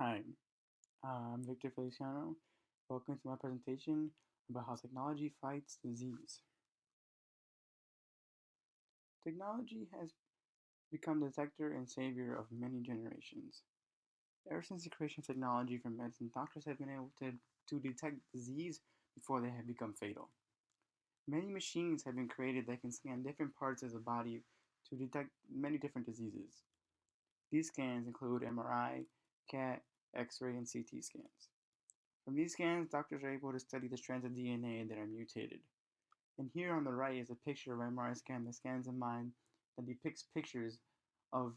Hi, I'm Victor Feliciano. Welcome to my presentation about how technology fights disease. Technology has become the detector and savior of many generations. Ever since the creation of technology for medicine, doctors have been able to detect disease before they have become fatal. Many machines have been created that can scan different parts of the body to detect many different diseases. These scans include MRI, CAT, X-ray, and CT scans. From these scans, doctors are able to study the strands of DNA that are mutated. And here on the right is a picture of an MRI scan that scans a mind that depicts pictures of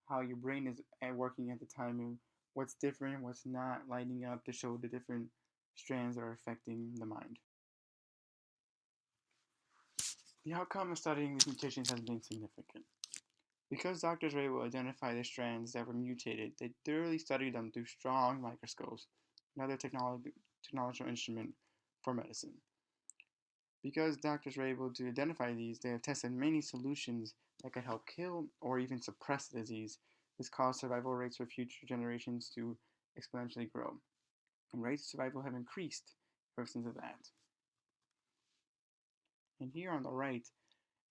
how your brain is working at the time and what's different, what's not lighting up to show the different strands that are affecting the mind. The outcome of studying these mutations has been significant. Because doctors were able to identify the strands that were mutated, they thoroughly studied them through strong microscopes, another technological instrument for medicine. Because doctors were able to identify these, they have tested many solutions that could help kill or even suppress the disease. This caused survival rates for future generations to exponentially grow. And rates of survival have increased ever since that. And here on the right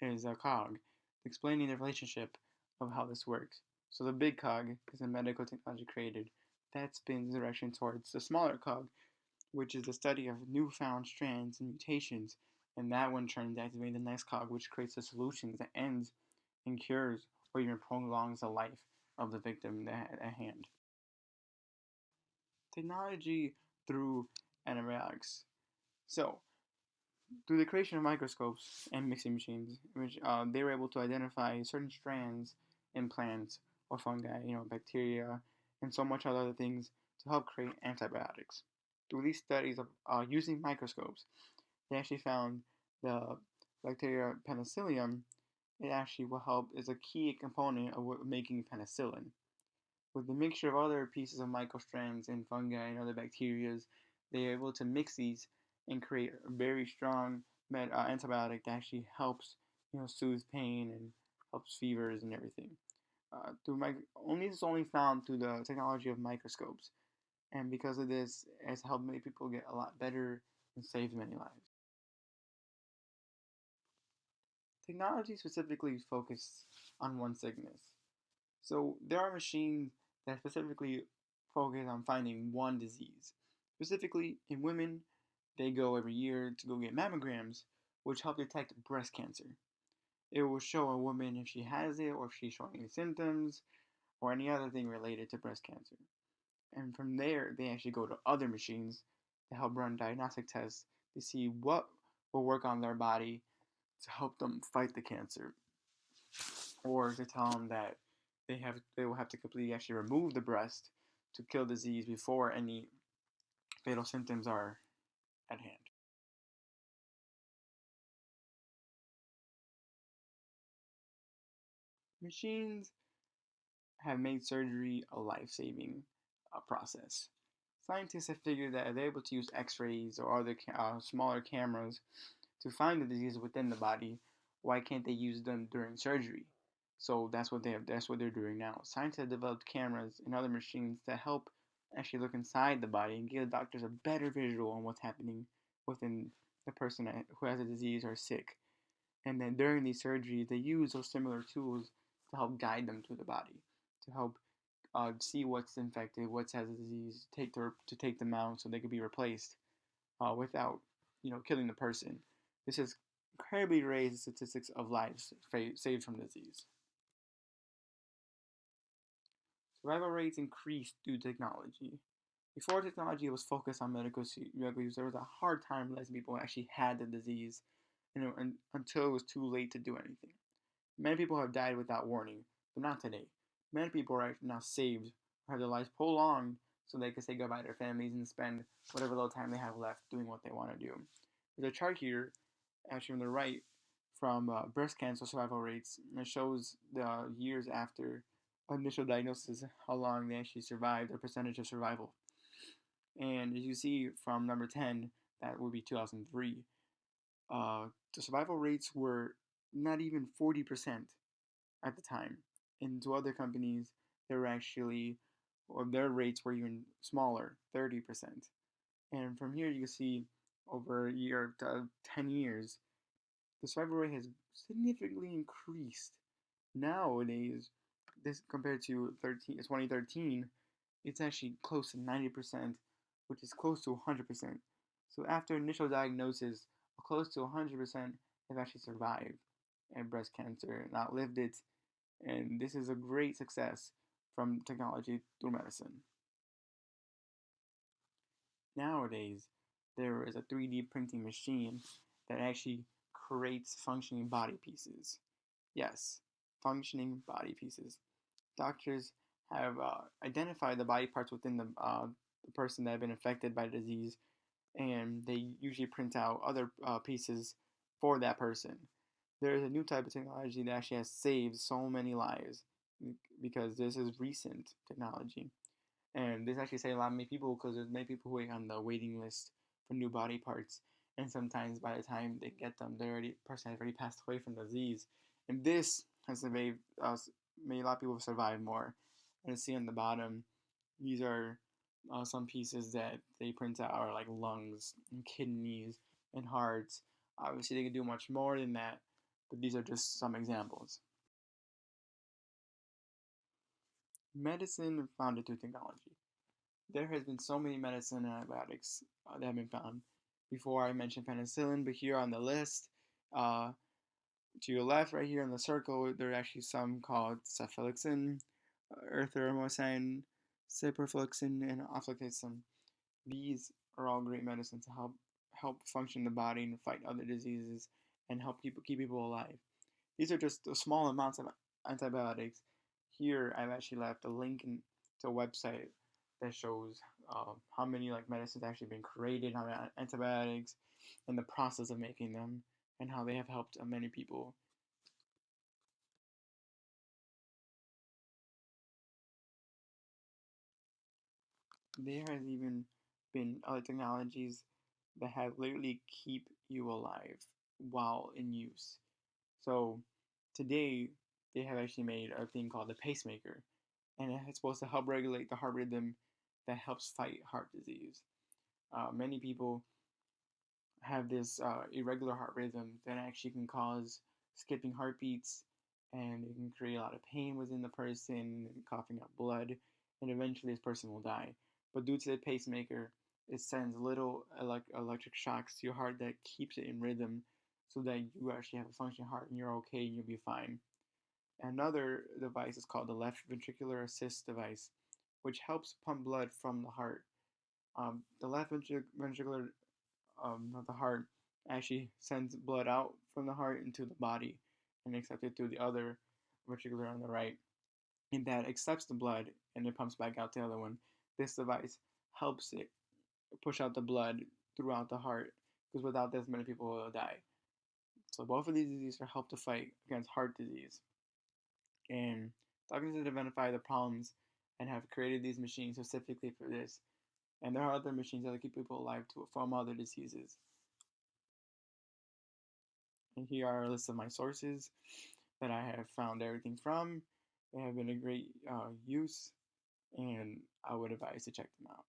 is a cog explaining the relationship of how this works. So the big cog is a medical technology created that spins the direction towards the smaller cog, which is the study of newfound strands and mutations, and that one turns to activate the next cog, which creates a solution that ends and cures or even prolongs the life of the victim at hand. Technology through antibiotics. So, through the creation of microscopes and mixing machines, which they were able to identify certain strands in plants or fungi, bacteria, and so much other things to help create antibiotics. Through these studies of using microscopes, they actually found the bacteria penicillium. It actually will help is a key component of making penicillin. With the mixture of other pieces of microstrands and fungi and other bacteria, they are able to mix these and create a very strong antibiotic that actually helps, soothe pain and helps fevers and everything. This is only found through the technology of microscopes, and because of this, it has helped many people get a lot better and saved many lives. Technology specifically focused on one sickness. So there are machines that specifically focus on finding one disease. Specifically, in women, they go every year to go get mammograms, which help detect breast cancer. It will show a woman if she has it or if she's showing any symptoms or any other thing related to breast cancer. And from there, they actually go to other machines to help run diagnostic tests to see what will work on their body to help them fight the cancer, or to tell them that they will have to completely actually remove the breast to kill disease before any fatal symptoms are at hand. Machines have made surgery a life-saving process. Scientists have figured that they're able to use X-rays or other smaller cameras to find the disease within the body. Why can't they use them during surgery? So that's what they're doing now. Scientists have developed cameras and other machines that help actually look inside the body and give the doctors a better visual on what's happening within the person who has a disease or sick. And then during these surgeries, they use those similar tools to help guide them through the body, to help see what's infected, what has a disease, to take them out so they could be replaced without killing the person. This has incredibly raised the statistics of lives saved from disease. Survival rates increased due to technology. Before technology was focused on medical use, there was a hard time letting people actually had the disease, until it was too late to do anything. Many people have died without warning, but not today. Many people are now saved, or have their lives prolonged, so they can say goodbye to their families and spend whatever little time they have left doing what they want to do. There's a chart here, actually on the right, from breast cancer survival rates. It shows the years after initial diagnosis, how long they actually survived, their percentage of survival. And as you see from number 10, that would be 2003, the survival rates were not even 40% at the time. And to other companies, they were actually or their rates were even smaller, 30%. And from here, you can see over a year to 10 years, the survival rate has significantly increased. Nowadays, this compared to 2013, it's actually close to 90%, which is close to 100%. So after initial diagnosis, close to 100% have actually survived and breast cancer and outlived it. And this is a great success from technology through medicine. Nowadays, there is a 3D printing machine that actually creates functioning body pieces. Yes, functioning body pieces. Doctors have identified the body parts within the person that have been affected by the disease, and they usually print out other pieces for that person. There is a new type of technology that actually has saved so many lives because this is recent technology. And this actually saved a lot of many people because there's many people who wait on the waiting list for new body parts. And sometimes by the time they get them, person has already passed away from the disease. And this has made a lot of people survive more. And see on the bottom, these are some pieces that they print out are like lungs and kidneys and hearts. Obviously, they can do much more than that, but these are just some examples. Medicine founded through technology. There has been so many medicine and antibiotics that have been found. Before I mentioned penicillin, but here on the list, uh, to your left, right here in the circle, there are actually some called cefalexin, erythromycin, ciprofloxacin, and ofloxacin. These are all great medicines to help function the body and fight other diseases and help keep people alive. These are just small amounts of antibiotics. Here, I've actually left a link to a website that shows how many like medicines actually been created, how many antibiotics, and the process of making them, and how they have helped many people. There has even been other technologies that have literally keep you alive while in use. So today they have actually made a thing called the pacemaker, and it's supposed to help regulate the heart rhythm that helps fight heart disease. Many people have this irregular heart rhythm that actually can cause skipping heartbeats, and it can create a lot of pain within the person, coughing up blood, and eventually this person will die. But due to the pacemaker, it sends little electric shocks to your heart that keeps it in rhythm so that you actually have a functioning heart and you're okay and you'll be fine. Another device is called the left ventricular assist device, which helps pump blood from the heart. The left ventricular of the heart actually sends blood out from the heart into the body and accepted through the other ventricular on the right. And that accepts the blood and it pumps back out the other one. This device helps it push out the blood throughout the heart because without this, many people will die. So both of these diseases are help to fight against heart disease. And doctors have identified the problems and have created these machines specifically for this. And there are other machines that keep people alive from other diseases. And here are a list of my sources that I have found everything from. They have been a great use, and I would advise to check them out.